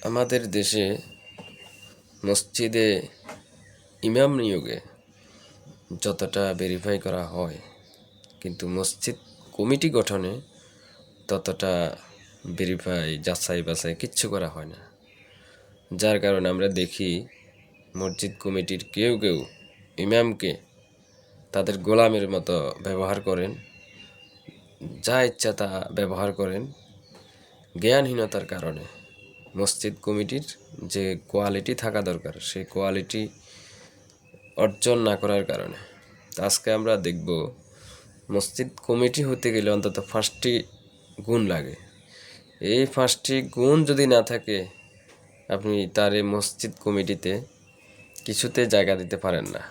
আমাদের দেশে মসজিদে ইমাম নিয়োগে যতটা ভেরিফাই করা হয়, কিন্তু মসজিদ কমিটি গঠনে ততটা ভেরিফাই যাচাই বাছাই কিচ্ছু করা হয় না। যার কারণে আমরা দেখি মসজিদ কমিটির কেউ কেউ ইমামকে তাদের গোলামের মতো ব্যবহার করেন, যা ইচ্ছা তা ব্যবহার করেন। জ্ঞানহীনতার কারণে মসজিদ কমিটির যে কোয়ালিটি থাকা দরকার সেই কোয়ালিটি অর্জন না করার কারণে আজকে আমরা দেখব মসজিদ কমিটি হতে গেলে অন্তত 5টি গুণ লাগে। এই 5টি গুণ যদি না থাকে আপনি তার এই মসজিদ কমিটিতে কিছুতে জায়গা দিতে পারেন না।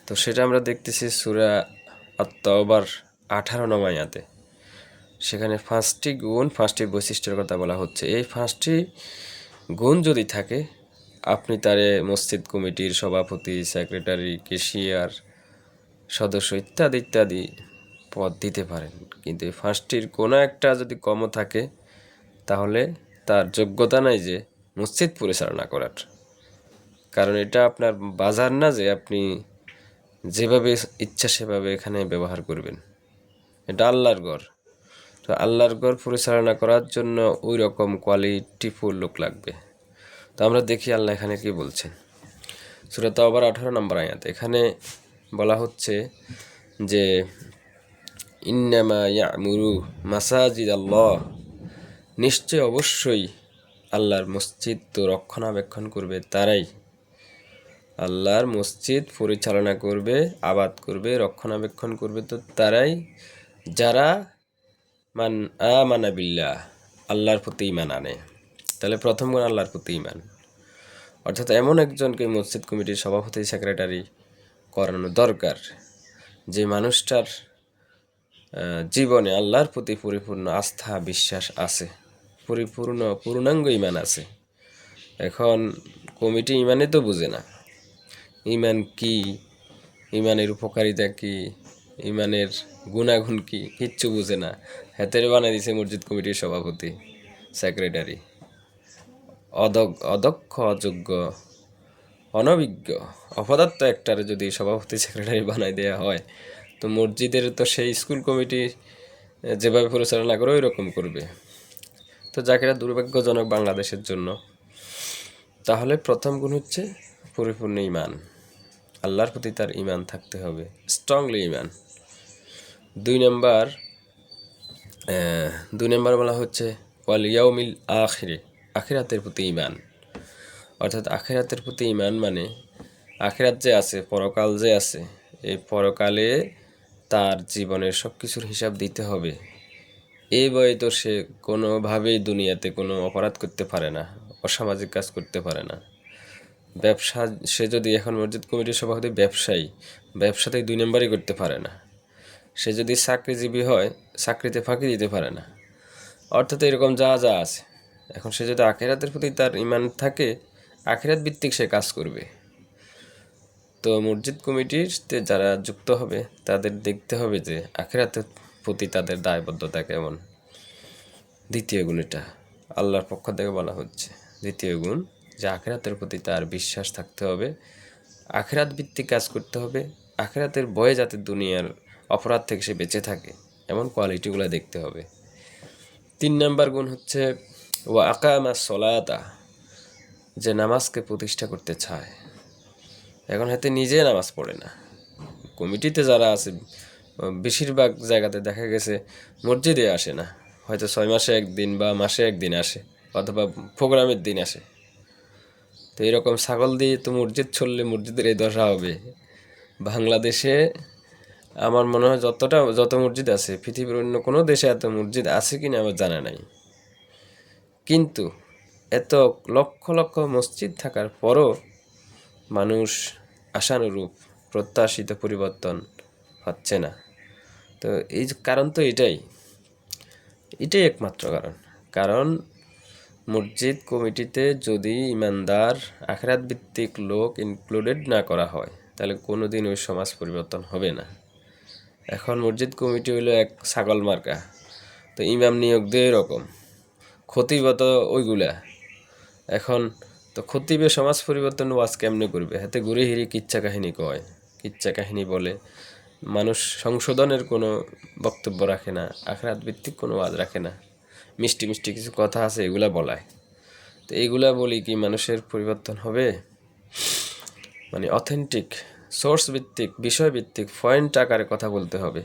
তো সেটা আমরা দেখতেছি সূরা আত-তাওবার 18 নং আয়াতে। সেখানে 5টি গুণ 5টি বৈশিষ্ট্যের কথা বলা হচ্ছে। এই 5টি গুণ যদি থাকে আপনি তারে মসজিদ কমিটির সভাপতি, সেক্রেটারি, ক্যাশিয়ার, সদস্য ইত্যাদি ইত্যাদি পদ দিতে পারেন। কিন্তু এই 5টির কোনো একটা যদি কমও থাকে তাহলে তার যোগ্যতা নাই যে মসজিদ পরিচালনা করার। কারণ এটা আপনার বাজার না যে আপনি যেভাবে ইচ্ছা সেভাবে এখানে ব্যবহার করবেন। এটা আল্লাহর ঘর। তো আল্লাহর ঘর পরিচালনা করার জন্য ওই রকম কোয়ালিটিফুল লোক লাগবে। তো আমরা দেখি আল্লাহ এখানে কি বলছেন। সূরা তাওবার 18 নম্বর আয়াত। এখানে বলা হচ্ছে যে ইন্নামা ইয়ামুরু মাসাজিদ আল্লাহ, নিশ্চয় অবশ্যই আল্লাহর মসজিদ তো রক্ষণাবেক্ষণ করবে তারাই। আল্লাহর মসজিদ পরিচালনা করবে, আবাদ করবে, রক্ষণাবেক্ষণ করবে তো তারাই যারা মান আমানা বিল্লাহ, আল্লাহর প্রতি ঈমান আনে। তাহলে প্রথম গুণ আল্লাহর প্রতি ঈমান, অর্থাৎ এমন একজনকে মসজিদ কমিটির সভাপতি, সেক্রেটারি করানো দরকার যে মানুষটার জীবনে আল্লাহর প্রতি পরিপূর্ণ আস্থা বিশ্বাস আছে, পূর্ণাঙ্গ ঈমান আছে। এখন কমিটি ঈমানে তো বুঝে না ঈমান কি, ঈমানের উপকারিতা কি, ঈমানের গুণাগুণ কি, কিচ্ছু বুঝে না। হাতের বানাই দিছে মসজিদ কমিটির সভাপতি, সেক্রেটারি। অদক্ষ, অযোগ্য, অনভিজ্ঞ, অপদার্থ একটার যদি সভাপতি, সেক্রেটারি বানাই দেওয়া হয় তো মসজিদের তো সেই স্কুল কমিটি যেভাবে পরিচালনা করে ওই রকম করবে। তো যাকে দুর্ভাগ্যজনক বাংলাদেশের জন্য। তাহলে প্রথম গুণ হচ্ছে পরিপূর্ণ ঈমান, আল্লাহর প্রতি তার ঈমান থাকতে হবে, স্ট্রংলি ঈমান। দুই নম্বর বলা হচ্ছে ওয়াল ইয়াউমিল আখিরে, আখিরাতের প্রতি ঈমান। অর্থাৎ আখিরাতের প্রতি ঈমান মানে আখিরাত যে আছে, পরকাল যে আছে, এই পরকালে তার জীবনের সব কিছুর হিসাব দিতে হবে। এই বয়ে তো সে কোনোভাবেই দুনিয়াতে কোনো অপরাধ করতে পারে না, অসামাজিক কাজ করতে পারে না। ব্যবসা, সে যদি এখন মসজিদ কমিটির সভাপতি ব্যবসায়ী, ব্যবসাতেই 2 নম্বরই করতে পারে না। সে যদি চাকরিজীবী হয় চাকরিতে ফাঁকি দিতে পারে না। অর্থাৎ এরকম যা যা আছে। এখন সে যদি আখিরাতের প্রতি তার ঈমান থাকে, আখিরাত ভিত্তিক সে কাজ করবে। তো মসজিদ কমিটিতে যারা যুক্ত হবে তাদের দেখতে হবে যে আখিরাতের প্রতি তাদের দায়বদ্ধতা কেমন। দ্বিতীয় গুণ এটা আল্লাহর পক্ষ থেকে বলা হচ্ছে। দ্বিতীয় গুণ যে আখিরাতের প্রতি তার বিশ্বাস থাকতে হবে, আখিরাত ভিত্তিক কাজ করতে হবে, আখিরাতের ভয়ে যাতে দুনিয়ার অপরাধ থেকে সে বেঁচে থাকে এমন কোয়ালিটিগুলো দেখতে হবে। 3 নম্বর গুণ হচ্ছে ওয়া আকামা সলাতা, যে নামাজকে প্রতিষ্ঠা করতে চায়। এখন হাতে নিজে নামাজ পড়ে না, কমিটিতে যারা আছে বেশিরভাগ জায়গাতে দেখা গেছে মসজিদে আসে না, হয়তো 6 মাসে একদিন বা মাসে একদিন আসে, অথবা প্রোগ্রামের দিন আসে। তো এরকম ছাগল দিয়ে তো মসজিদ চললে মসজিদের এই দশা হবে। বাংলাদেশে আমার মনে হয় যত মসজিদ আছে পৃথিবীর অন্য কোনো দেশে এত মসজিদ আছে কিনা আমার জানা নাই। কিন্তু এত লক্ষ লক্ষ মসজিদ থাকার পরও মানুষ আশানুরূপ প্রত্যাশিত পরিবর্তন হচ্ছে না। তো এই কারণ তো এটাই একমাত্র কারণ মসজিদ কমিটিতে যদি ইমানদার আখিরাত ভিত্তিক লোক ইনক্লুডেড না করা হয় তাহলে কোনোদিন ওই সমাজ পরিবর্তন হবে না। এখন মসজিদ কমিটি হলো এক ছাগল মার্কা। তো ইমাম নিয়োগ দিয়ে এরকম খতিবত ওইগুলা, এখন তো খতিবে সমাজ পরিবর্তন ওয়াজ কেমনে করবে, হাতে ঘুরে হিরি কিচ্ছা কাহিনী কয়, কিচ্ছা কাহিনী বলে, মানুষ সংশোধনের কোনো বক্তব্য রাখে না, আখরাত ভিত্তিক কোনো ওয়াজ রাখে না, মিষ্টি মিষ্টি কিছু কথা আছে এগুলা বলায়। তো এইগুলা বলি কি মানুষের পরিবর্তন হবে? মানে অথেন্টিক সোর্স ভিত্তিক বিষয় ভিত্তিক পয়েন্ট আকারে কথা বলতে হবে।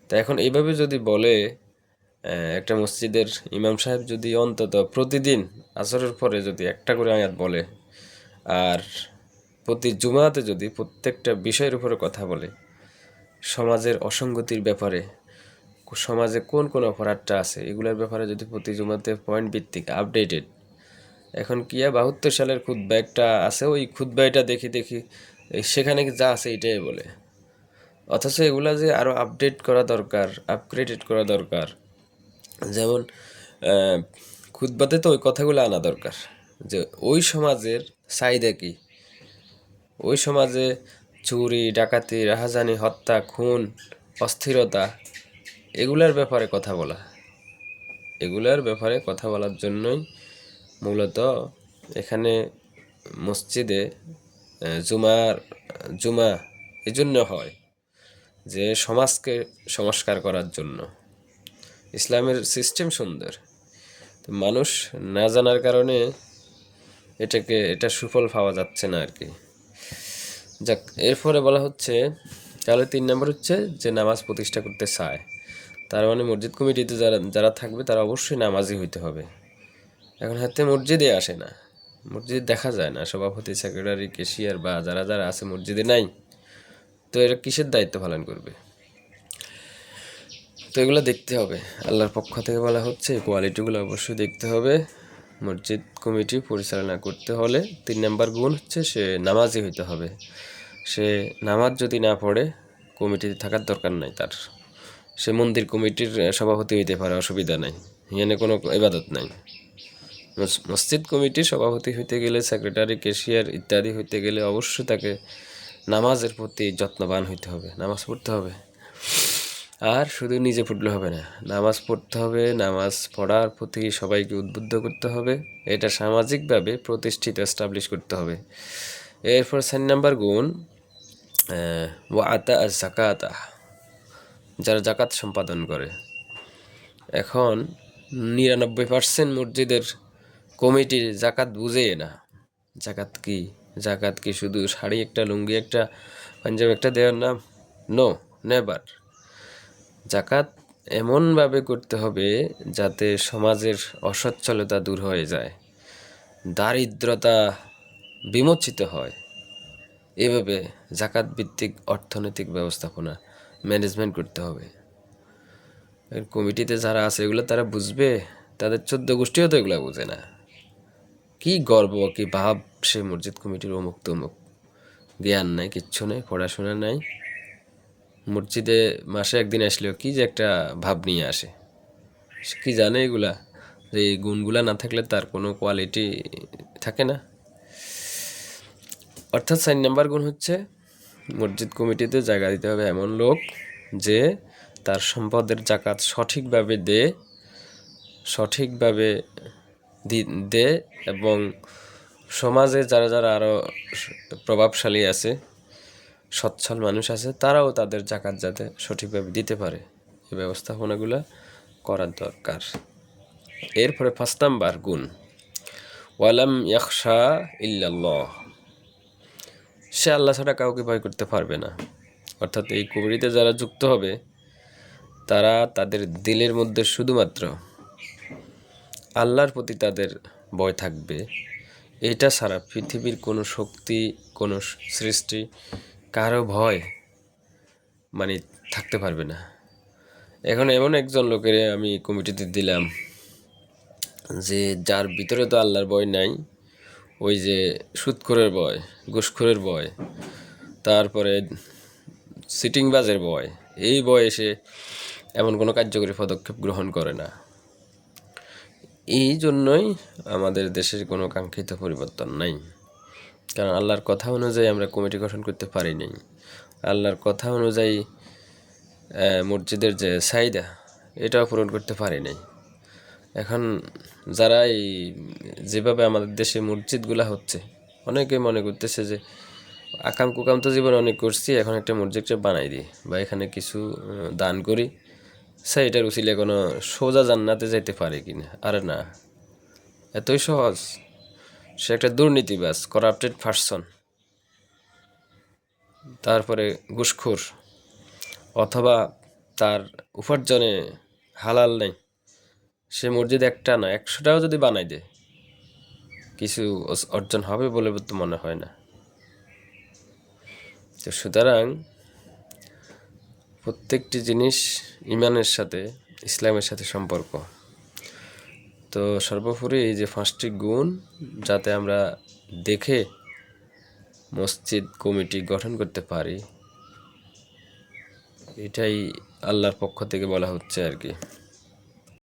তা এখন এইভাবে যদি বলে, একটা মসজিদের ইমাম সাহেব যদি অন্তত প্রতিদিন আসরের পরে যদি একটা করে আয়াত বলে, আর প্রতি জুমাতে যদি প্রত্যেকটা বিষয়ের উপরে কথা বলে, সমাজের অসঙ্গতির ব্যাপারে, সমাজে কোন কোন অপরাধটা আছে এগুলোর ব্যাপারে যদি প্রতি জুমাতে পয়েন্ট ভিত্তিক আপডেটেড, এখন কিয়া 72 সালের খুতবা একটা আছে, ওই খুতবাটা দেখি দেখি সেখানে যা আছে এটাই বলে, অথচ এগুলা যে আরও আপডেট করা দরকার, আপগ্রেডেড করা দরকার। যেমন খুতবাতে তো ওই কথাগুলো আনা দরকার যে ওই সমাজের চাহিদা কি, ওই সমাজে চুরি ডাকাতি রাহাজানি হত্যা খুন অস্থিরতা এগুলার ব্যাপারে কথা বলা, এগুলার ব্যাপারে কথা বলার জন্যই মূলত এখানে মসজিদে জুমা এজন্য হয় যে সমাজকে সংস্কার করার জন্য। ইসলামের সিস্টেম সুন্দর, তো মানুষ না জানার কারণে এটা সুফল পাওয়া যাচ্ছে না আর কি। যাক, এরপরে বলা হচ্ছে তাহলে 3 নম্বর হচ্ছে যে নামাজ প্রতিষ্ঠা করতে চায়, তার মানে মসজিদ কমিটিতে যারা যারা থাকবে তারা অবশ্যই নামাজি হইতে হবে। এখন হাতে মসজিদে আসে না, মসজিদ দেখা যায় না, সভাপতি সেক্রেটারি ক্যাশিয়ার বা যারা যারা আছে মসজিদে নাই, তো এরা কিসের দায়িত্ব পালন করবে? তো এগুলো দেখতে হবে, আল্লাহর পক্ষ থেকে বলা হচ্ছে কোয়ালিটিগুলো অবশ্যই দেখতে হবে। মসজিদ কমিটি পরিচালনা করতে হলে 3 নম্বর গুণ হচ্ছে সে নামাজি হইতে হবে। সে নামাজ যদি না পড়ে কমিটিতে থাকার দরকার নাই তার, সে মন্দির কমিটির সভাপতি হইতে পারে, অসুবিধা নাই, এখানে কোনো ইবাদত নাই। মসজিদ কমিটির সভাপতি হইতে গেলে, সেক্রেটারি ক্যাশিয়ার ইত্যাদি হইতে গেলে অবশ্যই তাকে নামাজের প্রতি যত্নবান হইতে হবে, নামাজ পড়তে হবে। আর শুধু নিজে পড়লে হবে না, নামাজ পড়তে হবে, নামাজ পড়ার প্রতি সবাইকে উদ্বুদ্ধ করতে হবে, এটা সামাজিকভাবে প্রতিষ্ঠিত এস্টাবলিশ করতে হবে। এরপর 4 নম্বর গুণ ওয়া আতা আজ জাকাতা, যারা জাকাত সম্পাদন করে। এখন 99% মসজিদের কমিটির জাকাত বুঝেই না। জাকাত কি? জাকাত কি শুধু শাড়ি একটা, লুঙ্গি একটা, পাঞ্জাবি একটা দেওয়ার নাম? No, never. জাকাত এমনভাবে করতে হবে যাতে সমাজের অসচ্ছলতা দূর হয়ে যায়, দারিদ্রতা বিমোচিত হয়। এভাবে জাকাত ভিত্তিক অর্থনৈতিক ব্যবস্থাপনা ম্যানেজমেন্ট করতে হবে। কমিটিতে যারা আছে এগুলো তারা বুঝবে, তাদের 14 গোষ্ঠীও তো এগুলো বুঝে না। কি গর্ব কি ভাব সে মসজিদ কমিটির অমুক তমুক, জ্ঞান নাই, কিচ্ছু নেই, পড়াশোনা নাই, মসজিদে মাসে একদিন আসলেও কি যে একটা ভাব নিয়ে আসে, সে কি জানে এগুলা, যে এই গুণগুলা না থাকলে তার কোনো কোয়ালিটি থাকে না। অর্থাৎ 4 নম্বর গুণ হচ্ছে মসজিদ কমিটিতে জায়গা দিতে হবে এমন লোক যে তার সম্পদের জাকাত সঠিকভাবে দে এবং সমাজে যারা যারা আরও প্রভাবশালী আছে, সচ্ছল মানুষ আছে, তারাও তাদের জাকাত যাতে সঠিকভাবে দিতে পারে, এই ব্যবস্থাপনাগুলো করার দরকার। এরপরে 5 নাম্বার গুণ ওয়ালাম ইয়াখশা ইল্লাল্লাহ, সে আল্লাহ ছাড়া কাউকে ভয় করতে পারবে না। অর্থাৎ এই কমিটিতে যারা যুক্ত হবে তারা তাদের দিলের মধ্যে শুধুমাত্র আল্লাহর প্রতি তাদের ভয় থাকবে, এটা ছাড়া পৃথিবীর কোনো শক্তি, কোনো সৃষ্টি, কারো ভয় মানে থাকতে পারবে না। এখন এমন একজন লোকের আমি কমিটিতে দিলাম যে যার ভিতরে তো আল্লাহর ভয় নাই, ওই যে সুদখোরের ভয়, ঘুষখোরের ভয়, তারপরে সিটিংবাজের ভয়, এই বয়সে এমন কোনো কার্যকরী পদক্ষেপ গ্রহণ করে না। এই জন্যই আমাদের দেশের কোনো কাঙ্ক্ষিত পরিবর্তন নাই, কারণ আল্লাহর কথা অনুযায়ী আমরা কমিটি গঠন করতে পারি নাই। আল্লাহর কথা অনুযায়ী মসজিদের যে চাহিদা এটাও পূরণ করতে পারি নাই। এখন যারা এই যেভাবে আমাদের দেশে মসজিদগুলা হচ্ছে, অনেকে মনে করতেছে যে আকাম কুকাম তো জীবনে অনেক করছি, এখন একটা মসজিদটা বানাই দিই বা এখানে কিছু দান করি, এটার উচিলে কোনো সোজা জান্নাতে যাইতে পারে কিনা। আরে না, এতই সহজ? সে একটা দুর্নীতিবাজ, করাপ্টেড পারসন, তারপরে ঘুষখোর, অথবা তার উপার্জনে হালাল নেই, সে মসজিদ একটা না 100টাও যদি বানাই দেয়, কিছু অর্জন হবে বলে তো মনে হয় না। তো সুতরাং প্রত্যেকটি জিনিস ইমানের সাথে, ইসলামের সাথে সম্পর্ক। তো সর্বোপরি এই যে 5টি গুণ, যাতে আমরা দেখে মসজিদ কমিটি গঠন করতে পারি, এটাই আল্লাহর পক্ষ থেকে বলা হচ্ছে আর কি।